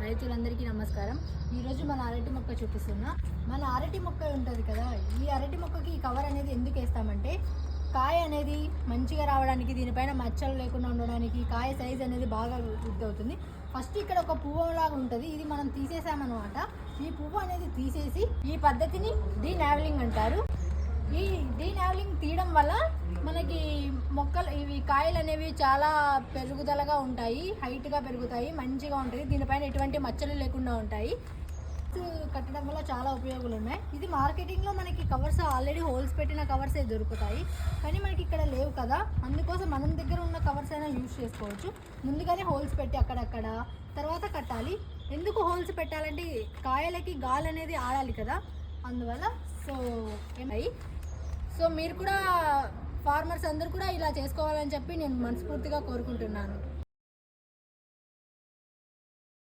రైతులందరికీ నమస్కారం. ఈరోజు మన అరటి మొక్క చూపిస్తున్నా. మన అరటి మొక్క ఉంటుంది కదా, ఈ అరటి మొక్కకి ఈ కవర్ అనేది ఎందుకు వేస్తామంటే కాయ అనేది మంచిగా రావడానికి, దీనిపైన మచ్చలు లేకుండా ఉండడానికి, కాయ సైజ్ అనేది బాగా వృద్ధి అవుతుంది. ఫస్ట్ ఇక్కడ ఒక పువ్వు లాగా ఉంటుంది, ఇది మనం తీసేసామన్నమాట. ఈ పువ్వు అనేది తీసేసి ఈ పద్ధతిని డీనావెలింగ్ అంటారు. ఈ డీనావెలింగ్ తీయడం వల్ల మనకి మొక్కలు ఇవి కాయలు అనేవి చాలా పెరుగుదలగా ఉంటాయి, హైట్గా పెరుగుతాయి, మంచిగా ఉంటుంది. దీనిపైన ఎటువంటి మచ్చలు లేకుండా ఉంటాయి. కట్టడం వల్ల చాలా ఉపయోగాలు ఉన్నాయి. ఇది మార్కెటింగ్లో మనకి కవర్స్ ఆల్రెడీ హోల్స్ పెట్టిన కవర్సే దొరుకుతాయి, కానీ మనకి ఇక్కడ లేవు కదా, అందుకోసం మనం దగ్గర ఉన్న కవర్స్ అయినా యూజ్ చేసుకోవచ్చు. ముందుగానే హోల్స్ పెట్టి అక్కడక్కడ తర్వాత కట్టాలి. ఎందుకు హోల్స్ పెట్టాలంటే కాయలకి గాలి అనేది ఆడాలి కదా, అందువల్ల. సో మీరు కూడా ఫార్మర్స్ అందరూ కూడా ఇలా చేసుకోవాలని చెప్పి నేను మనస్ఫూర్తిగా కోరుకుంటున్నాను.